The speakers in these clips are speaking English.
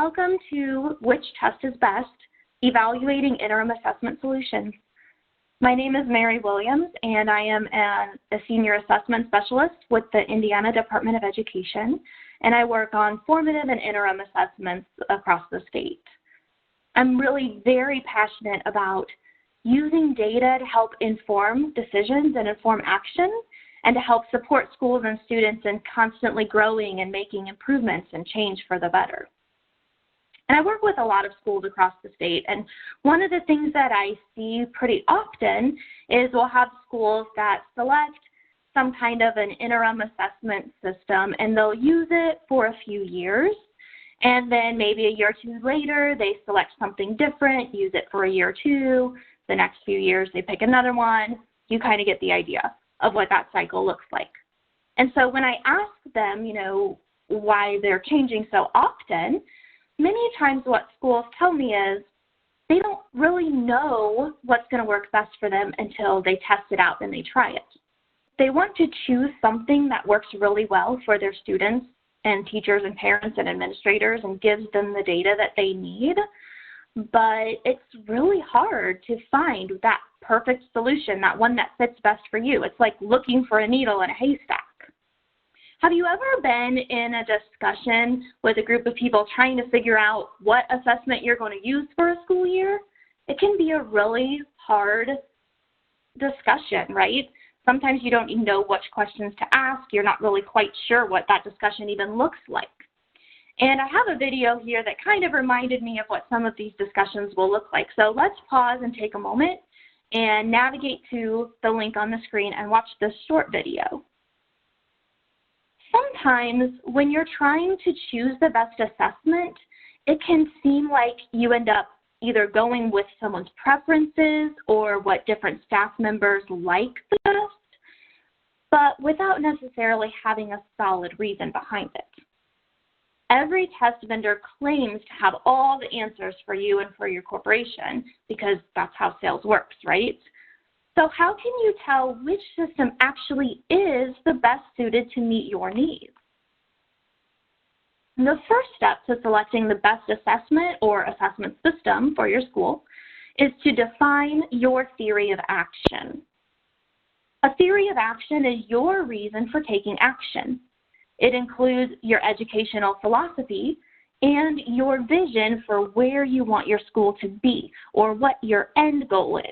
Welcome to Which Test is Best? Evaluating Interim Assessment Solutions. My name is Mary Williams, and I am a Senior Assessment Specialist with the Indiana Department of Education, and I work on formative and interim assessments across the state. I'm really very passionate about using data to help inform decisions and inform action, and to help support schools and students in constantly growing and making improvements and change for the better. And I work with a lot of schools across the state, and one of the things that I see pretty often is we'll have schools that select some kind of an interim assessment system, and they'll use it for a few years, and then maybe a year or two later, they select something different, use it for a year or two, the next few years they pick another one. You kind of get the idea of what that cycle looks like. And so when I ask them, why they're changing so often, many times what schools tell me is they don't really know what's going to work best for them until they test it out and they try it. They want to choose something that works really well for their students and teachers and parents and administrators and gives them the data that they need, but it's really hard to find that perfect solution, that one that fits best for you. It's like looking for a needle in a haystack. Have you ever been in a discussion with a group of people trying to figure out what assessment you're going to use for a school year? It can be a really hard discussion, right? Sometimes you don't even know which questions to ask. You're not really quite sure what that discussion even looks like. And I have a video here that kind of reminded me of what some of these discussions will look like. So let's pause and take a moment and navigate to the link on the screen and watch this short video. Sometimes when you're trying to choose the best assessment, it can seem like you end up either going with someone's preferences or what different staff members like the best, but without necessarily having a solid reason behind it. Every test vendor claims to have all the answers for you and for your corporation because that's how sales works, right? So how can you tell which system actually is the best suited to meet your needs? The first step to selecting the best assessment or assessment system for your school is to define your theory of action. A theory of action is your reason for taking action. It includes your educational philosophy and your vision for where you want your school to be or what your end goal is.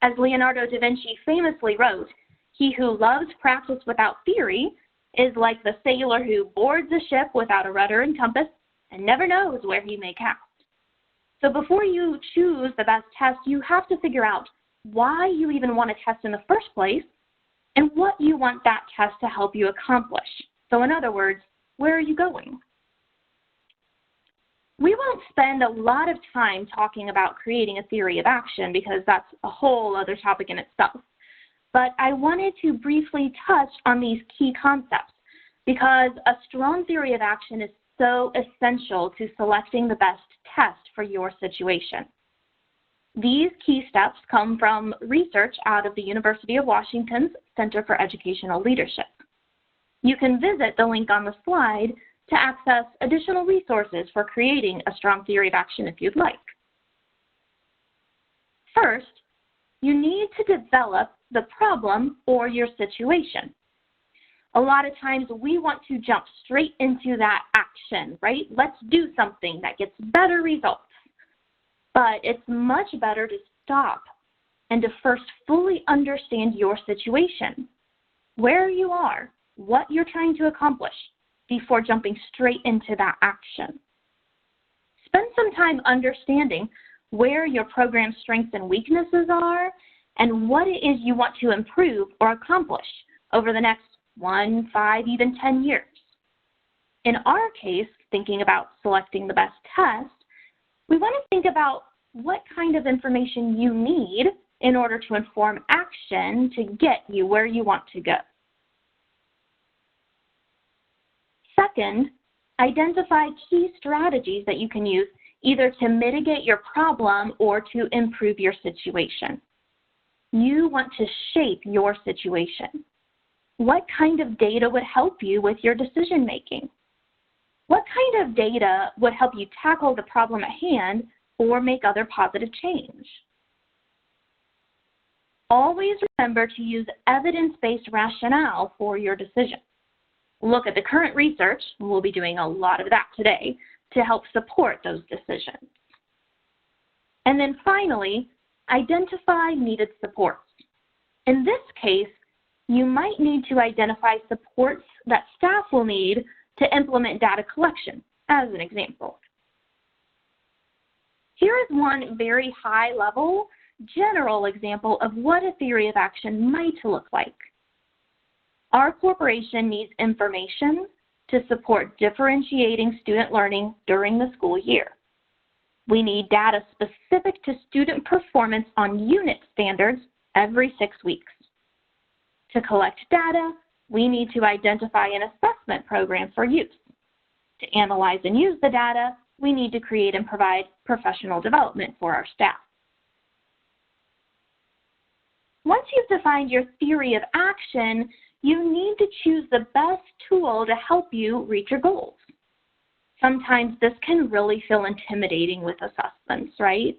As Leonardo da Vinci famously wrote, "He who loves practice without theory is like the sailor who boards a ship without a rudder and compass and never knows where he may cast." So before you choose the best test, you have to figure out why you even want to test in the first place and what you want that test to help you accomplish. So in other words, where are you going? We won't spend a lot of time talking about creating a theory of action because that's a whole other topic in itself. But I wanted to briefly touch on these key concepts because a strong theory of action is so essential to selecting the best test for your situation. These key steps come from research out of the University of Washington's Center for Educational Leadership. You can visit the link on the slide to access additional resources for creating a strong theory of action if you'd like. First, you need to develop the problem or your situation. A lot of times we want to jump straight into that action, right? Let's do something that gets better results. But it's much better to stop and to first fully understand your situation, where you are, what you're trying to accomplish, before jumping straight into that action. Spend some time understanding where your program's strengths and weaknesses are and what it is you want to improve or accomplish over the next 1, 5, even 10 years. In our case, thinking about selecting the best test, we want to think about what kind of information you need in order to inform action to get you where you want to go. Second, identify key strategies that you can use either to mitigate your problem or to improve your situation. You want to shape your situation. What kind of data would help you with your decision making? What kind of data would help you tackle the problem at hand or make other positive change? Always remember to use evidence-based rationale for your decision. Look at the current research, and we'll be doing a lot of that today, to help support those decisions. And then finally, identify needed supports. In this case, you might need to identify supports that staff will need to implement data collection, as an example. Here is one very high-level, general example of what a theory of action might look like. Our corporation needs information to support differentiating student learning during the school year. We need data specific to student performance on unit standards every 6 weeks. To collect data, we need to identify an assessment program for use. To analyze and use the data, we need to create and provide professional development for our staff. Once you've defined your theory of action, you need to choose the best tool to help you reach your goals. Sometimes this can really feel intimidating with assessments, right?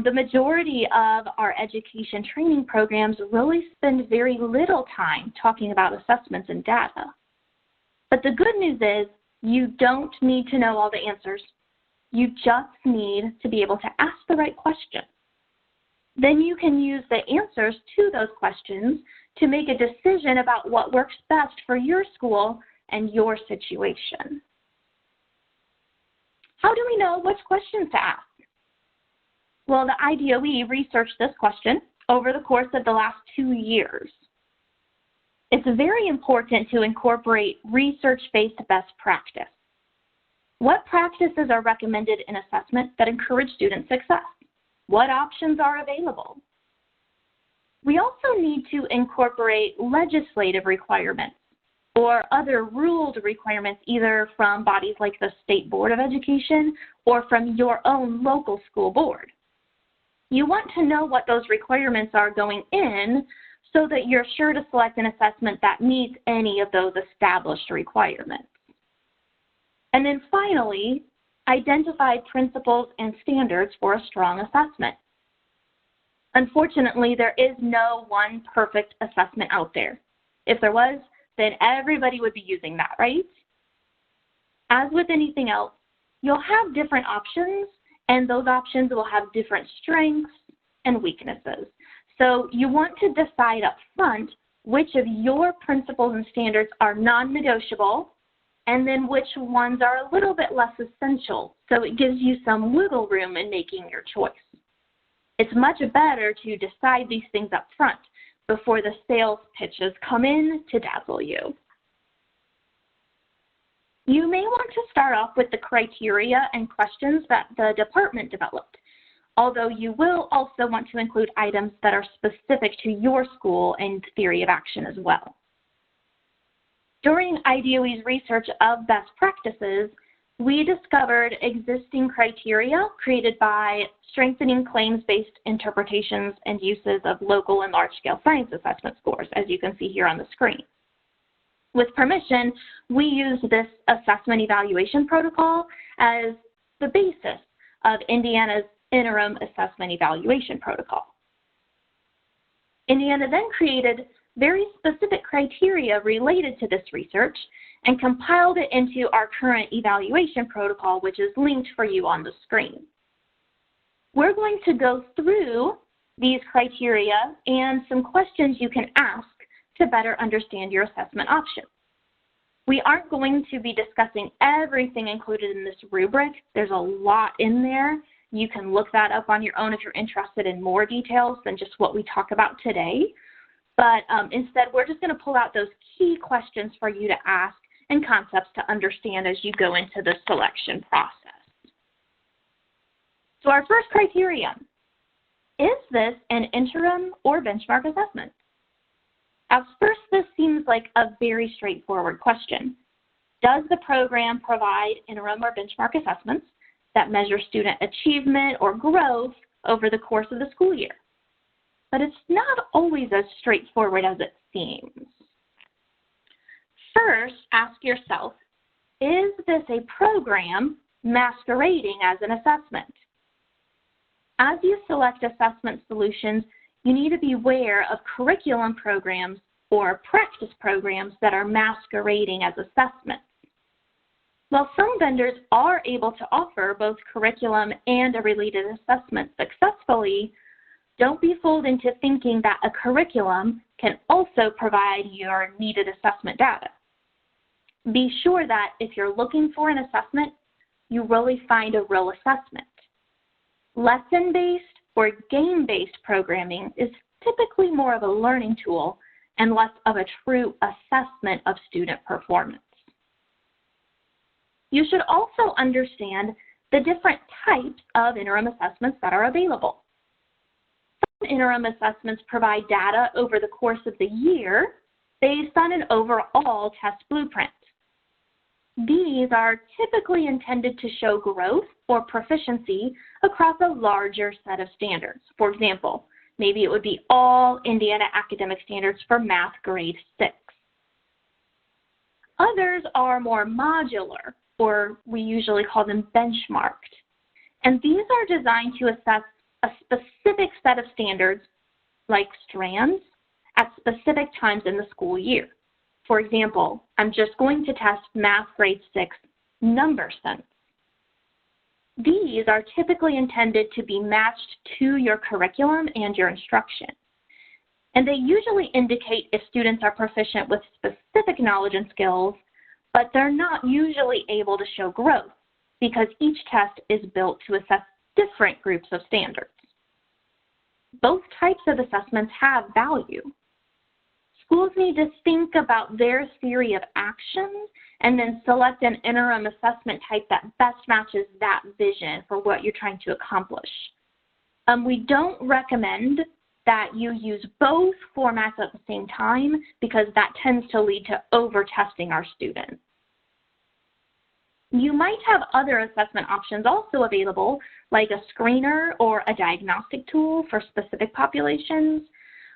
The majority of our education training programs really spend very little time talking about assessments and data. But the good news is you don't need to know all the answers. You just need to be able to ask the right question. Then you can use the answers to those questions to make a decision about what works best for your school and your situation. How do we know which questions to ask? Well, the IDOE researched this question over the course of the last 2 years. It's very important to incorporate research-based best practice. What practices are recommended in assessment that encourage student success? What options are available? We also need to incorporate legislative requirements or other ruled requirements either from bodies like the State Board of Education or from your own local school board. You want to know what those requirements are going in so that you're sure to select an assessment that meets any of those established requirements. And then finally, identify principles and standards for a strong assessment. Unfortunately, there is no one perfect assessment out there. If there was, then everybody would be using that, right? As with anything else, you'll have different options, and those options will have different strengths and weaknesses. So you want to decide up front which of your principles and standards are non-negotiable, and then which ones are a little bit less essential, so it gives you some wiggle room in making your choice. It's much better to decide these things up front before the sales pitches come in to dazzle you. You may want to start off with the criteria and questions that the department developed, although you will also want to include items that are specific to your school and theory of action as well. During IDOE's research of best practices, we discovered existing criteria created by strengthening claims-based interpretations and uses of local and large-scale science assessment scores, as you can see here on the screen. With permission, we used this assessment evaluation protocol as the basis of Indiana's Interim Assessment Evaluation Protocol. Indiana then created very specific criteria related to this research and compiled it into our current evaluation protocol, which is linked for you on the screen. We're going to go through these criteria and some questions you can ask to better understand your assessment option. We aren't going to be discussing everything included in this rubric. There's a lot in there. You can look that up on your own if you're interested in more details than just what we talk about today. But instead, we're just going to pull out those key questions for you to ask and concepts to understand as you go into the selection process. So our first criterion, is this an interim or benchmark assessment? At first, this seems like a very straightforward question. Does the program provide interim or benchmark assessments that measure student achievement or growth over the course of the school year? But it's not always as straightforward as it seems. First, ask yourself, is this a program masquerading as an assessment? As you select assessment solutions, you need to be aware of curriculum programs or practice programs that are masquerading as assessments. While some vendors are able to offer both curriculum and a related assessment successfully, don't be fooled into thinking that a curriculum can also provide your needed assessment data. Be sure that if you're looking for an assessment, you really find a real assessment. Lesson-based or game-based programming is typically more of a learning tool and less of a true assessment of student performance. You should also understand the different types of interim assessments that are available. Some interim assessments provide data over the course of the year based on an overall test blueprint. These are typically intended to show growth or proficiency across a larger set of standards. For example, maybe it would be all Indiana academic standards for math grade 6. Others are more modular, or we usually call them benchmarked. And these are designed to assess a specific set of standards, like strands, at specific times in the school year. For example, I'm just going to test math grade 6 number sense. These are typically intended to be matched to your curriculum and your instruction. And they usually indicate if students are proficient with specific knowledge and skills, but they're not usually able to show growth because each test is built to assess different groups of standards. Both types of assessments have value. Schools need to think about their theory of action and then select an interim assessment type that best matches that vision for what you're trying to accomplish. We don't recommend that you use both formats at the same time because that tends to lead to over-testing our students. You might have other assessment options also available, like a screener or a diagnostic tool for specific populations.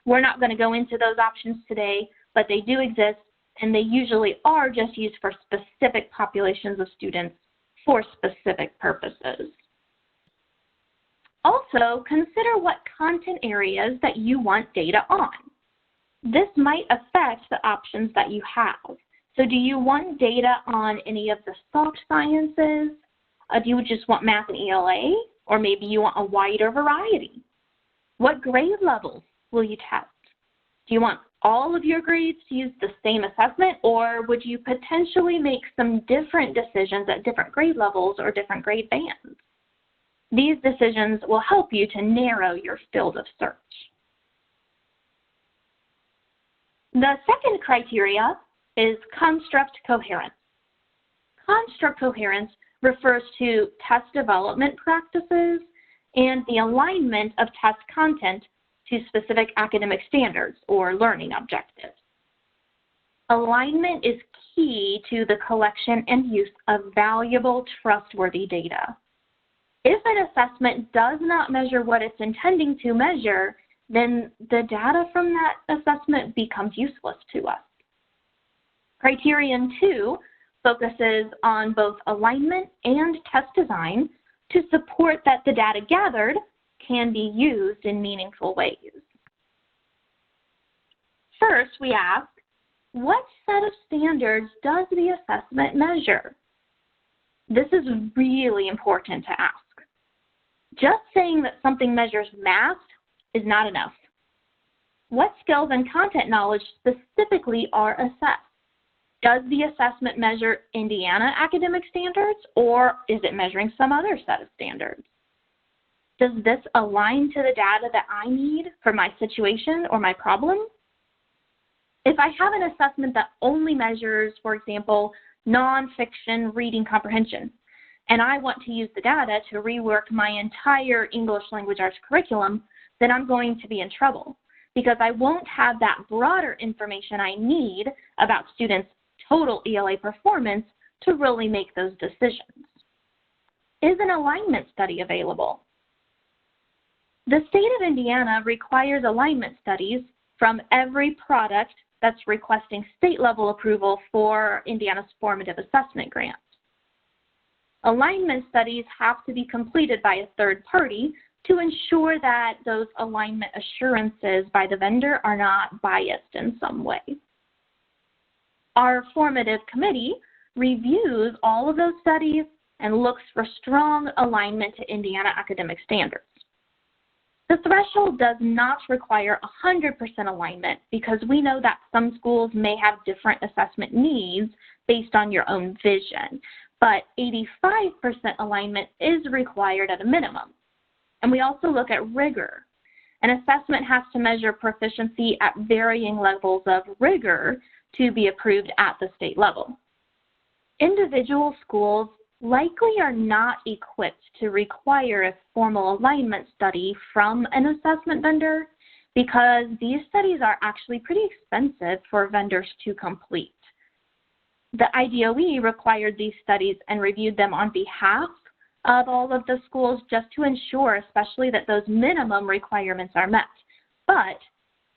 We're not going to go into those options today, but they do exist, and they usually are just used for specific populations of students for specific purposes. Also, consider what content areas that you want data on. This might affect the options that you have. So do you want data on any of the soft sciences? Do you just want math and ELA? Or maybe you want a wider variety? What grade levels will you test? Do you want all of your grades to use the same assessment, or would you potentially make some different decisions at different grade levels or different grade bands? These decisions will help you to narrow your field of search. The second criteria is construct coherence. Construct coherence refers to test development practices and the alignment of test content to specific academic standards or learning objectives. Alignment is key to the collection and use of valuable, trustworthy data. If an assessment does not measure what it's intending to measure, then the data from that assessment becomes useless to us. Criterion 2 focuses on both alignment and test design to support that the data gathered can be used in meaningful ways. First, we ask, what set of standards does the assessment measure? This is really important to ask. Just saying that something measures math is not enough. What skills and content knowledge specifically are assessed? Does the assessment measure Indiana academic standards, or is it measuring some other set of standards? Does this align to the data that I need for my situation or my problem? If I have an assessment that only measures, for example, nonfiction reading comprehension, and I want to use the data to rework my entire English language arts curriculum, then I'm going to be in trouble because I won't have that broader information I need about students' total ELA performance to really make those decisions. Is an alignment study available? The state of Indiana requires alignment studies from every product that's requesting state-level approval for Indiana's formative assessment grants. Alignment studies have to be completed by a third party to ensure that those alignment assurances by the vendor are not biased in some way. Our formative committee reviews all of those studies and looks for strong alignment to Indiana academic standards. The threshold does not require 100% alignment because we know that some schools may have different assessment needs based on your own vision, but 85% alignment is required at a minimum. And we also look at rigor. An assessment has to measure proficiency at varying levels of rigor to be approved at the state level. Individual schools likely are not equipped to require a formal alignment study from an assessment vendor because these studies are actually pretty expensive for vendors to complete. The IDOE required these studies and reviewed them on behalf of all of the schools just to ensure especially that those minimum requirements are met. But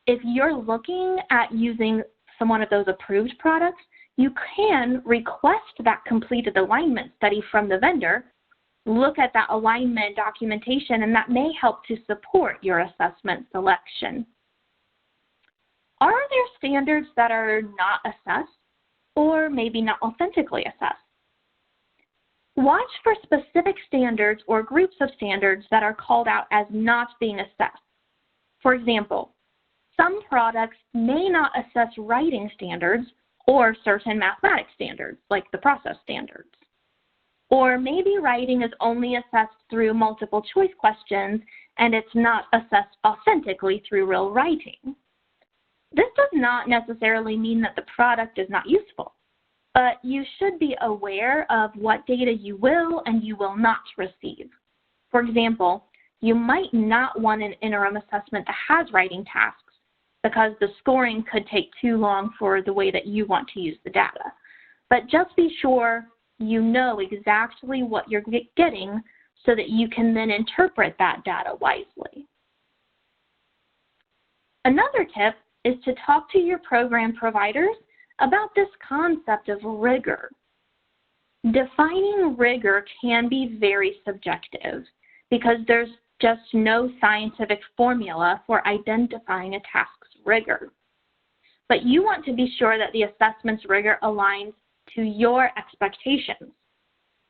if you're looking at using one of those approved products, you can request that completed alignment study from the vendor, look at that alignment documentation, and that may help to support your assessment selection. Are there standards that are not assessed or maybe not authentically assessed? Watch for specific standards or groups of standards that are called out as not being assessed. For example, some products may not assess writing standards or certain mathematics standards, like the process standards. Or maybe writing is only assessed through multiple choice questions and it's not assessed authentically through real writing. This does not necessarily mean that the product is not useful, but you should be aware of what data you will and you will not receive. For example, you might not want an interim assessment that has writing tasks because the scoring could take too long for the way that you want to use the data. But just be sure you know exactly what you're getting so that you can then interpret that data wisely. Another tip is to talk to your program providers about this concept of rigor. Defining rigor can be very subjective because there's just no scientific formula for identifying a task's rigor. But you want to be sure that the assessment's rigor aligns to your expectations.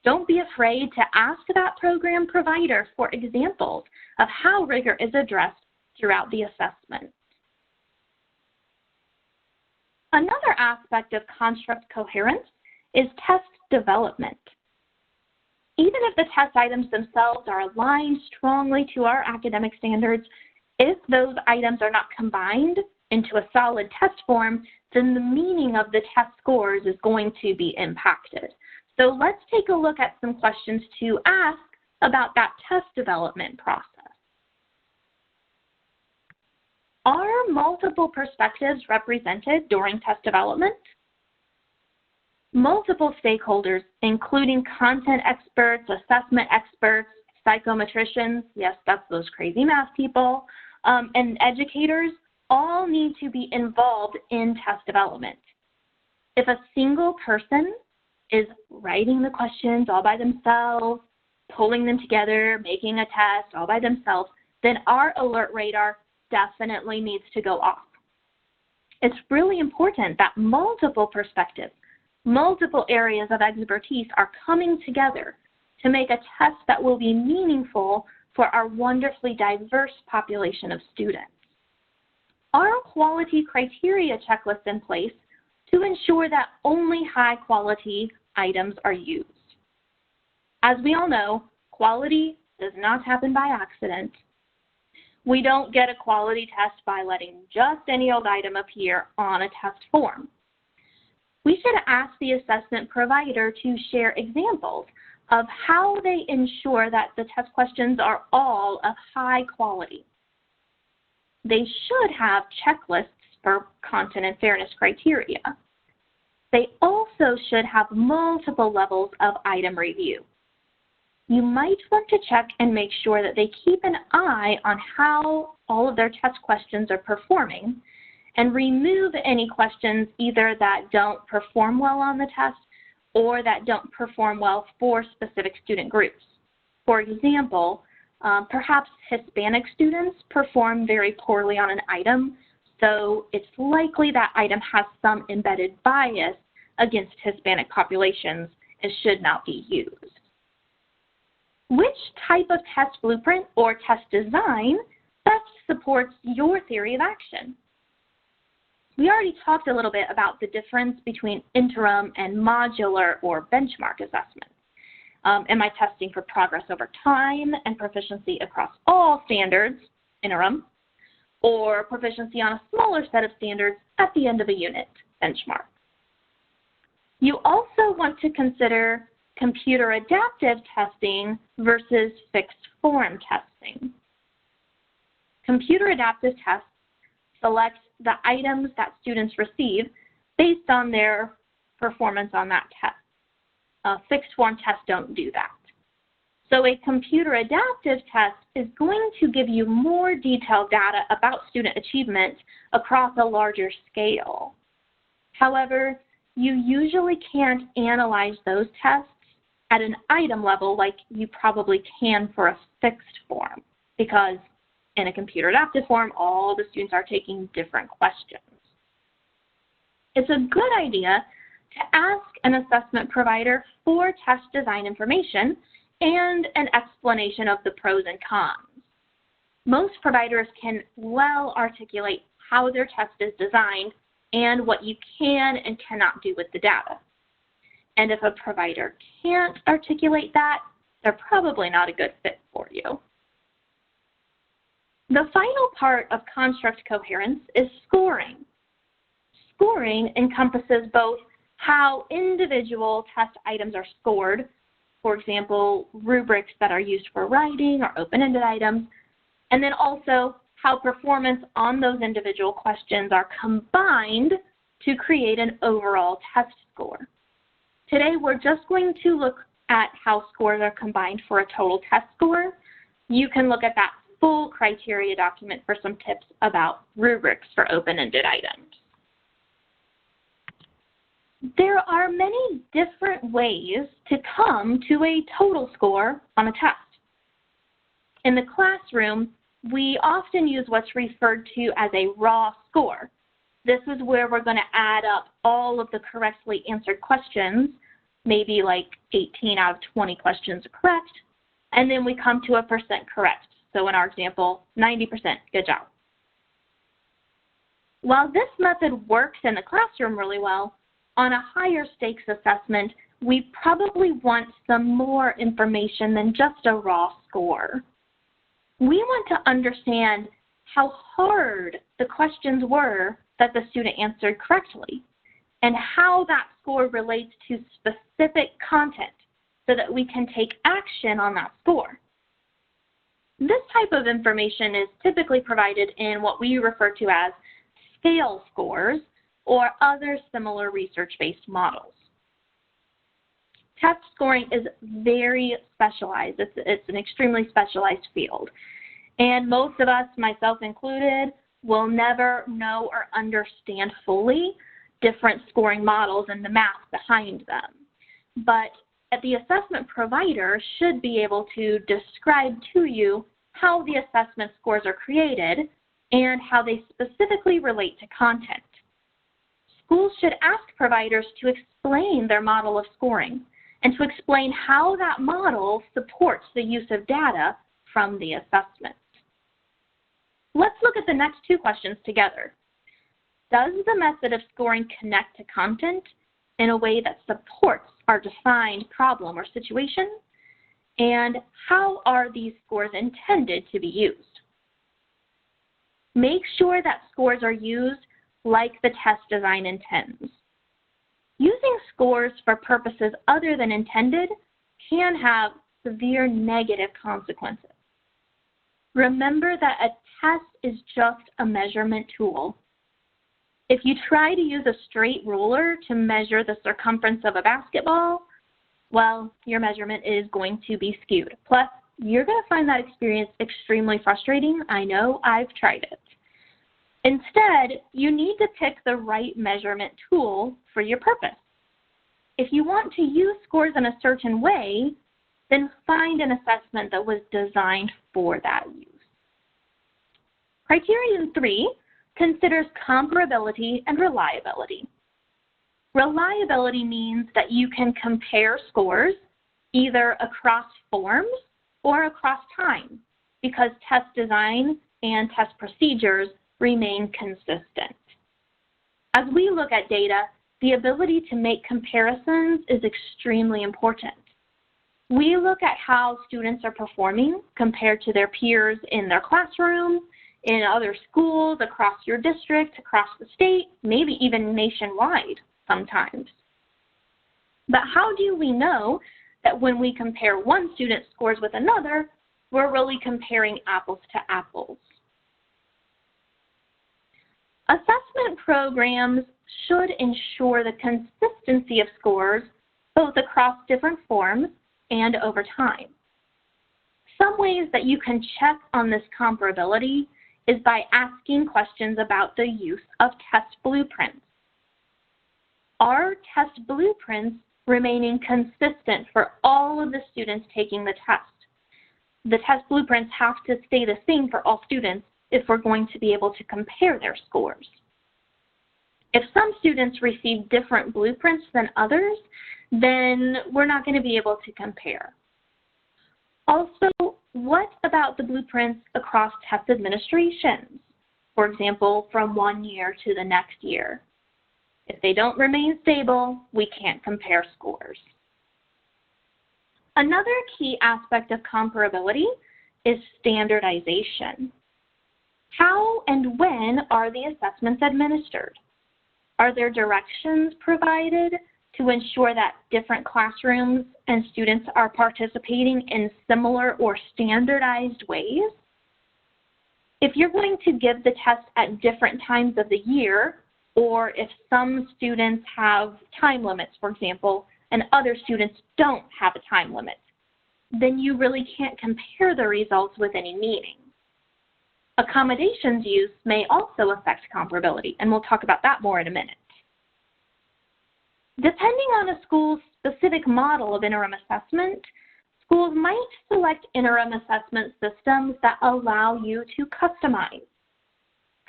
Don't be afraid to ask that program provider for examples of how rigor is addressed throughout the assessment. Another aspect of construct coherence is test development. Even if the test items themselves are aligned strongly to our academic standards, if those items are not combined into a solid test form, then the meaning of the test scores is going to be impacted. So let's take a look at some questions to ask about that test development process. Are multiple perspectives represented during test development? Multiple stakeholders, including content experts, assessment experts, psychometricians, yes, that's those crazy math people, and educators, all need to be involved in test development. If a single person is writing the questions all by themselves, pulling them together, making a test all by themselves, then our alert radar definitely needs to go off. It's really important that multiple perspectives, multiple areas of expertise are coming together to make a test that will be meaningful for our wonderfully diverse population of students. Are quality criteria checklists in place to ensure that only high quality items are used? As we all know, quality does not happen by accident. We don't get a quality test by letting just any old item appear on a test form. We should ask the assessment provider to share examples of how they ensure that the test questions are all of high quality. They should have checklists for content and fairness criteria. They also should have multiple levels of item review. You might want to check and make sure that they keep an eye on how all of their test questions are performing and remove any questions either that don't perform well on the test or that don't perform well for specific student groups. For example, perhaps Hispanic students perform very poorly on an item, so it's likely that item has some embedded bias against Hispanic populations and should not be used. Which type of test blueprint or test design best supports your theory of action? We already talked a little bit about the difference between interim and modular or benchmark assessment. Am I testing for progress over time and proficiency across all standards, interim, or proficiency on a smaller set of standards at the end of a unit, benchmark? You also want to consider computer adaptive testing versus fixed form testing. Computer adaptive tests select the items that students receive based on their performance on that test. Fixed form tests don't do that. So a computer adaptive test is going to give you more detailed data about student achievement across a larger scale. However, you usually can't analyze those tests at an item level like you probably can for a fixed form, because in a computer adaptive form, all the students are taking different questions. It's a good idea to ask an assessment provider for test design information and an explanation of the pros and cons. Most providers can well articulate how their test is designed and what you can and cannot do with the data. And if a provider can't articulate that, they're probably not a good fit for you. The final part of construct coherence is scoring. Scoring encompasses both how individual test items are scored, for example, rubrics that are used for writing or open-ended items, and then also how performance on those individual questions are combined to create an overall test score. Today, we're just going to look at how scores are combined for a total test score. You can look at that full criteria document for some tips about rubrics for open-ended items. There are many different ways to come to a total score on a test. In the classroom, we often use what's referred to as a raw score. This is where we're going to add up all of the correctly answered questions, maybe like 18 out of 20 questions are correct, and then we come to a percent correct. So in our example, 90%, good job. While this method works in the classroom really well, on a higher stakes assessment, we probably want some more information than just a raw score. We want to understand how hard the questions were that the student answered correctly and how that score relates to specific content so that we can take action on that score. This type of information is typically provided in what we refer to as scale scores or other similar research-based models. Test scoring is very specialized. It's an extremely specialized field. And most of us, myself included, will never know or understand fully different scoring models and the math behind them. But the assessment provider should be able to describe to you how the assessment scores are created and how they specifically relate to content. Schools should ask providers to explain their model of scoring and to explain how that model supports the use of data from the assessment. Let's look at the next two questions together. Does the method of scoring connect to content in a way that supports our defined problem or situation? And how are these scores intended to be used? Make sure that scores are used like the test design intends. Using scores for purposes other than intended can have severe negative consequences. Remember that a test is just a measurement tool. If you try to use a straight ruler to measure the circumference of a basketball, well, your measurement is going to be skewed. Plus, you're going to find that experience extremely frustrating. I know, I've tried it. Instead, you need to pick the right measurement tool for your purpose. If you want to use scores in a certain way, then find an assessment that was designed for that use. Criterion 3 considers comparability and reliability. Reliability means that you can compare scores either across forms or across time because test design and test procedures remain consistent. As we look at data, the ability to make comparisons is extremely important. We look at how students are performing compared to their peers in their classroom, in other schools, across your district, across the state, maybe even nationwide sometimes. But how do we know that when we compare one student's scores with another, we're really comparing apples to apples? Assessment programs should ensure the consistency of scores both across different forms and over time. Some ways that you can check on this comparability is by asking questions about the use of test blueprints. Are test blueprints remaining consistent for all of the students taking the test? The test blueprints have to stay the same for all students if we're going to be able to compare their scores. If some students receive different blueprints than others, then we're not going to be able to compare. Also, what about the blueprints across test administrations? For example, from one year to the next year. If they don't remain stable, we can't compare scores. Another key aspect of comparability is standardization. How and when are the assessments administered? Are there directions provided to ensure that different classrooms and students are participating in similar or standardized ways? If you're going to give the test at different times of the year, or if some students have time limits, for example, and other students don't have a time limit, then you really can't compare the results with any meaning. Accommodations use may also affect comparability, and we'll talk about that more in a minute. Depending on a school's specific model of interim assessment, schools might select interim assessment systems that allow you to customize.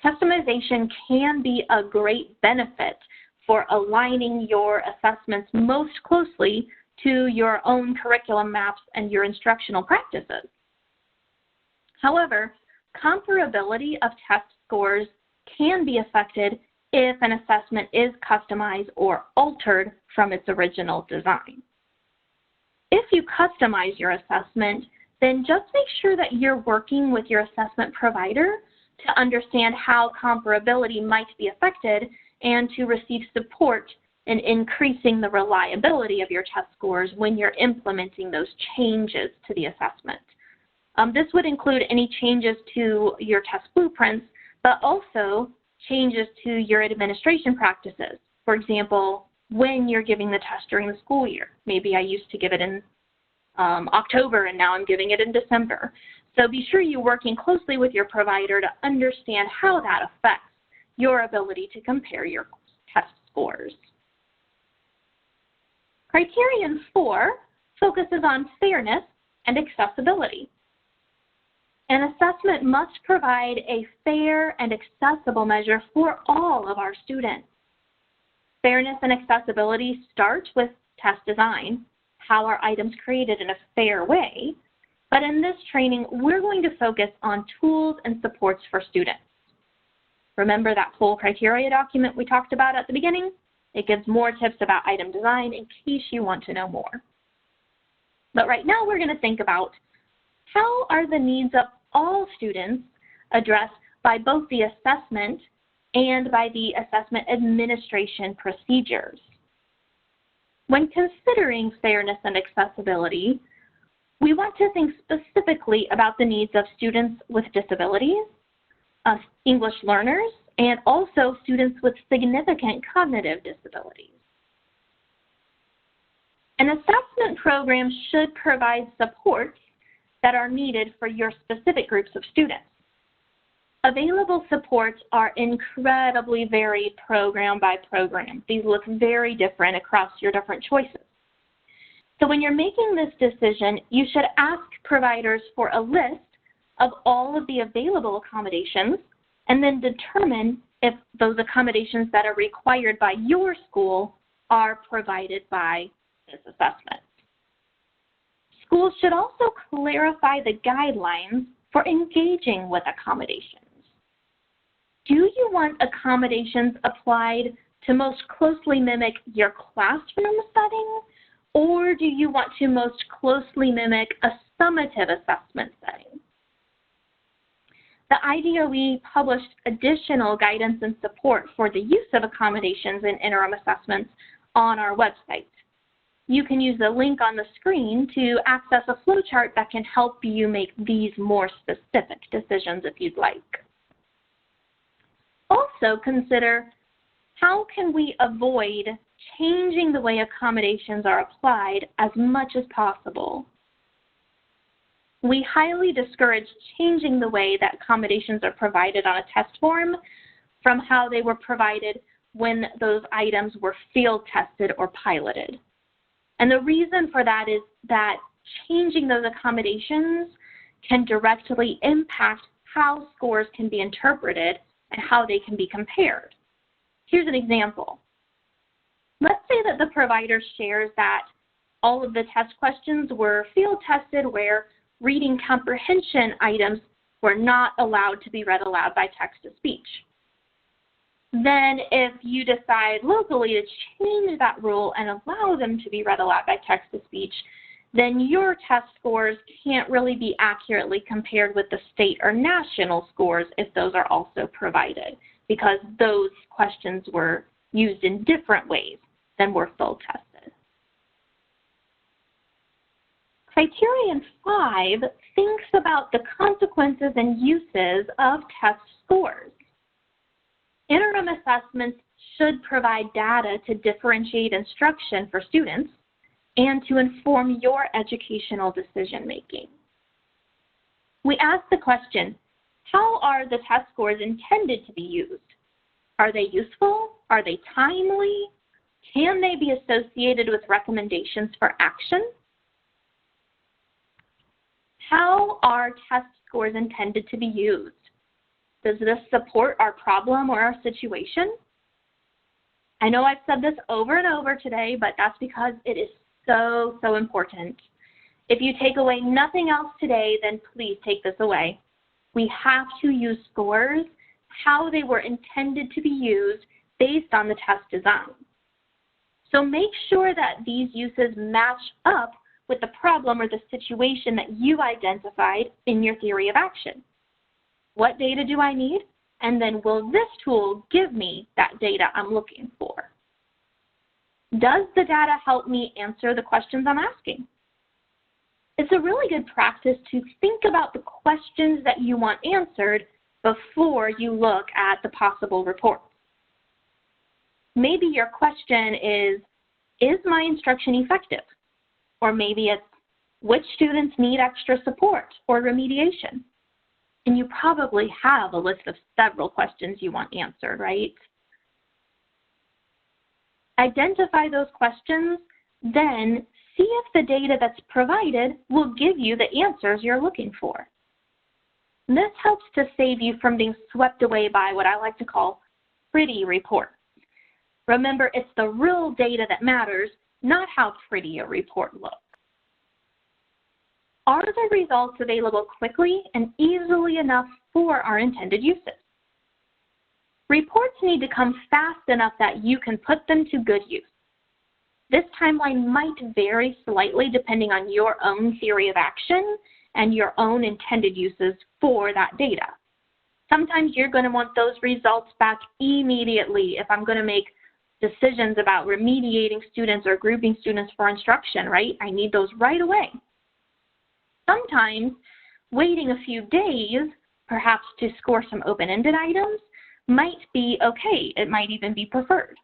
Customization can be a great benefit for aligning your assessments most closely to your own curriculum maps and your instructional practices. However, comparability of test scores can be affected if an assessment is customized or altered from its original design. If you customize your assessment, then just make sure that you're working with your assessment provider to understand how comparability might be affected and to receive support in increasing the reliability of your test scores when you're implementing those changes to the assessment. This would include any changes to your test blueprints, but also changes to your administration practices. For example, when you're giving the test during the school year. Maybe I used to give it in October and now I'm giving it in December. So be sure you're working closely with your provider to understand how that affects your ability to compare your test scores. Criterion 4 focuses on fairness and accessibility. An assessment must provide a fair and accessible measure for all of our students. Fairness and accessibility start with test design, how are items created in a fair way, but in this training, we're going to focus on tools and supports for students. Remember that full criteria document we talked about at the beginning? It gives more tips about item design in case you want to know more. But right now, we're going to think about how are the needs of all students addressed by both the assessment and by the assessment administration procedures. When considering fairness and accessibility, we want to think specifically about the needs of students with disabilities, English learners, and also students with significant cognitive disabilities. An assessment program should provide supports that are needed for your specific groups of students. Available supports are incredibly varied program by program. These look very different across your different choices. So when you're making this decision, you should ask providers for a list of all of the available accommodations and then determine if those accommodations that are required by your school are provided by this assessment. Schools should also clarify the guidelines for engaging with accommodations. Do you want accommodations applied to most closely mimic your classroom setting, or do you want to most closely mimic a summative assessment setting? The IDOE published additional guidance and support for the use of accommodations in interim assessments on our website. You can use the link on the screen to access a flowchart that can help you make these more specific decisions if you'd like. Also consider, how can we avoid changing the way accommodations are applied as much as possible? We highly discourage changing the way that accommodations are provided on a test form from how they were provided when those items were field tested or piloted. And the reason for that is that changing those accommodations can directly impact how scores can be interpreted and how they can be compared. Here's an example. Let's say that the provider shares that all of the test questions were field tested where reading comprehension items were not allowed to be read aloud by text-to-speech. Then if you decide locally to change that rule and allow them to be read aloud by text-to-speech, then your test scores can't really be accurately compared with the state or national scores if those are also provided, because those questions were used in different ways than were field tested. Criterion 5 thinks about the consequences and uses of test scores. Interim assessments should provide data to differentiate instruction for students and to inform your educational decision-making. We ask the question, how are the test scores intended to be used? Are they useful? Are they timely? Can they be associated with recommendations for action? How are test scores intended to be used? Does this support our problem or our situation? I know I've said this over and over today, but that's because it is so important. If you take away nothing else today, then please take this away. We have to use scores how they were intended to be used based on the test design. So make sure that these uses match up with the problem or the situation that you identified in your theory of action. What data do I need? And then will this tool give me that data I'm looking for? Does the data help me answer the questions I'm asking? It's a really good practice to think about the questions that you want answered before you look at the possible reports. Maybe your question is my instruction effective? Or maybe it's, which students need extra support or remediation? And you probably have a list of several questions you want answered, right? Identify those questions, then see if the data that's provided will give you the answers you're looking for. This helps to save you from being swept away by what I like to call pretty reports. Remember, it's the real data that matters, not how pretty a report looks. Are the results available quickly and easily enough for our intended uses? Reports need to come fast enough that you can put them to good use. This timeline might vary slightly depending on your own theory of action and your own intended uses for that data. Sometimes you're going to want those results back immediately if I'm going to make decisions about remediating students or grouping students for instruction, right? I need those right away. Sometimes waiting a few days, perhaps to score some open-ended items, might be okay. It might even be preferred.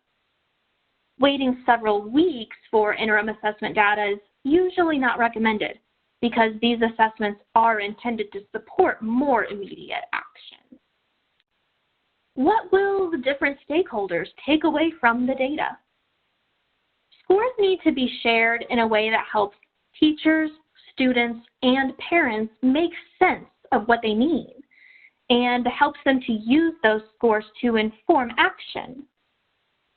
Waiting several weeks for interim assessment data is usually not recommended because these assessments are intended to support more immediate action. What will the different stakeholders take away from the data? Scores need to be shared in a way that helps teachers, students, and parents make sense of what they need and helps them to use those scores to inform action.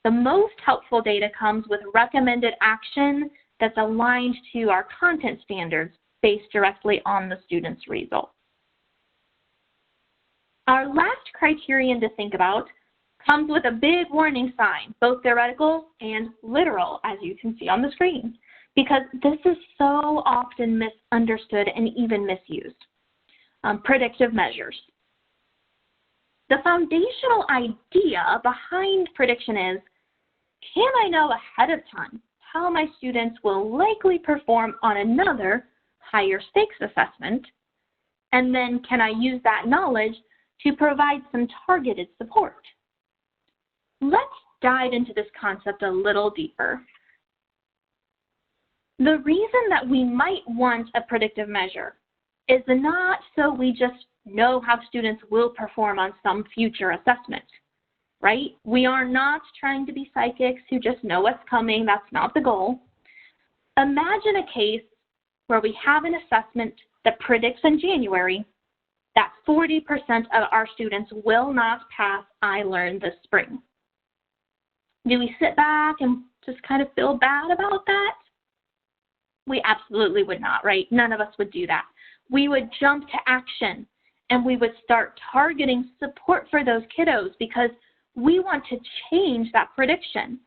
The most helpful data comes with recommended action that's aligned to our content standards based directly on the student's results. Our last criterion to think about comes with a big warning sign, both theoretical and literal, as you can see on the screen, because this is so often misunderstood and even misused. Predictive measures. The foundational idea behind prediction is, can I know ahead of time how my students will likely perform on another higher stakes assessment? And then can I use that knowledge to provide some targeted support? Let's dive into this concept a little deeper. The reason that we might want a predictive measure is not so we just know how students will perform on some future assessment, right? We are not trying to be psychics who just know what's coming. That's not the goal. Imagine a case where we have an assessment that predicts in January that 40% of our students will not pass iLearn this spring. Do we sit back and just kind of feel bad about that? We absolutely would not, right? None of us would do that. We would jump to action and we would start targeting support for those kiddos because we want to change that prediction.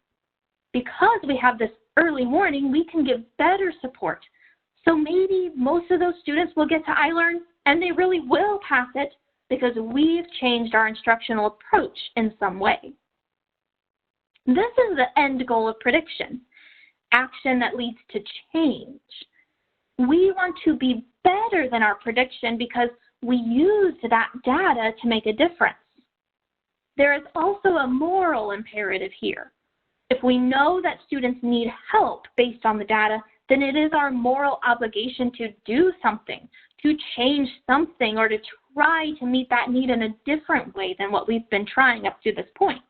Because we have this early warning, we can give better support. So maybe most of those students will get to iLearn and they really will pass it because we've changed our instructional approach in some way. This is the end goal of prediction, action that leads to change. We want to be better than our prediction because we used that data to make a difference. There is also a moral imperative here. If we know that students need help based on the data, then it is our moral obligation to do something, to change something, or to try to meet that need in a different way than what we've been trying up to this point.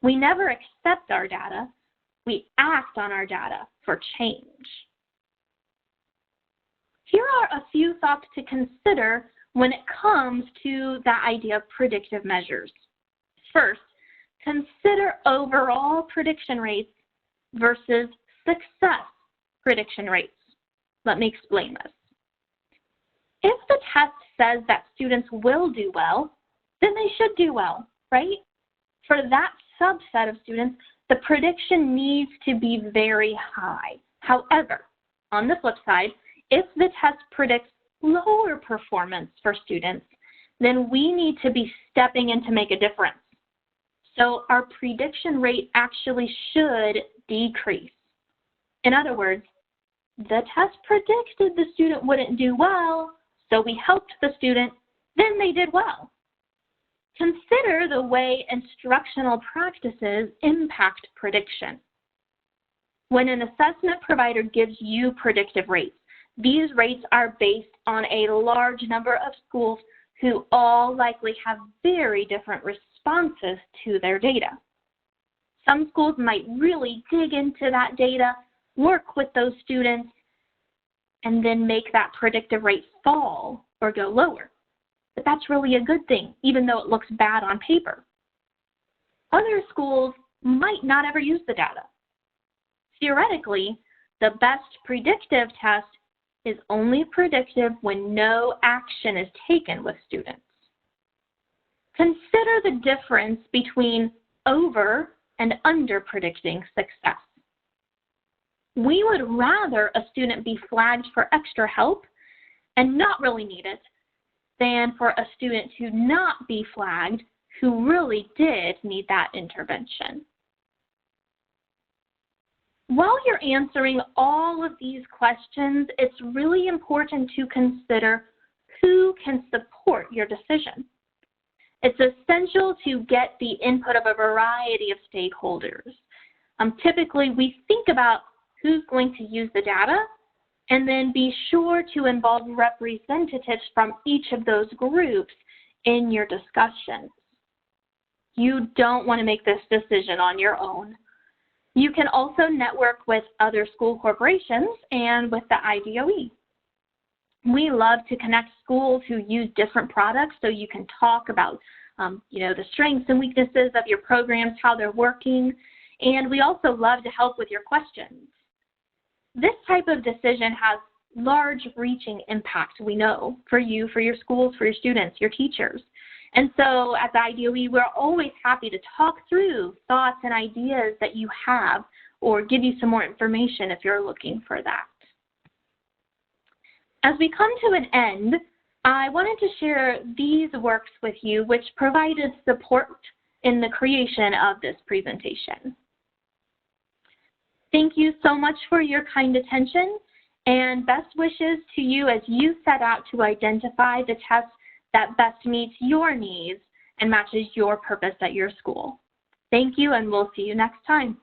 We never accept our data. We act on our data for change. Here are a few thoughts to consider when it comes to the idea of predictive measures. First, consider overall prediction rates versus success prediction rates. Let me explain this. If the test says that students will do well, then they should do well, right? For that subset of students, the prediction needs to be very high. However, on the flip side, if the test predicts lower performance for students, then we need to be stepping in to make a difference. So our prediction rate actually should decrease. In other words, the test predicted the student wouldn't do well, so we helped the student, then they did well. Consider the way instructional practices impact prediction. When an assessment provider gives you predictive rates, these rates are based on a large number of schools who all likely have very different responses to their data. Some schools might really dig into that data, work with those students, and then make that predictive rate fall or go lower. But that's really a good thing, even though it looks bad on paper. Other schools might not ever use the data. Theoretically, the best predictive test is only predictive when no action is taken with students. Consider the difference between over and under predicting success. We would rather a student be flagged for extra help and not really need it than for a student to not be flagged who really did need that intervention. While you're answering all of these questions, it's really important to consider who can support your decision. It's essential to get the input of a variety of stakeholders. Typically, we think about who's going to use the data and then be sure to involve representatives from each of those groups in your discussions. You don't want to make this decision on your own. You can also network with other school corporations and with the IDOE. We love to connect schools who use different products so you can talk about the strengths and weaknesses of your programs, how they're working, and we also love to help with your questions. This type of decision has large reaching impact, we know, for you, for your schools, for your students, your teachers. And so at the IDOE, we're always happy to talk through thoughts and ideas that you have or give you some more information if you're looking for that. As we come to an end, I wanted to share these works with you which provided support in the creation of this presentation. Thank you so much for your kind attention, and best wishes to you as you set out to identify the test that best meets your needs and matches your purpose at your school. Thank you, and we'll see you next time.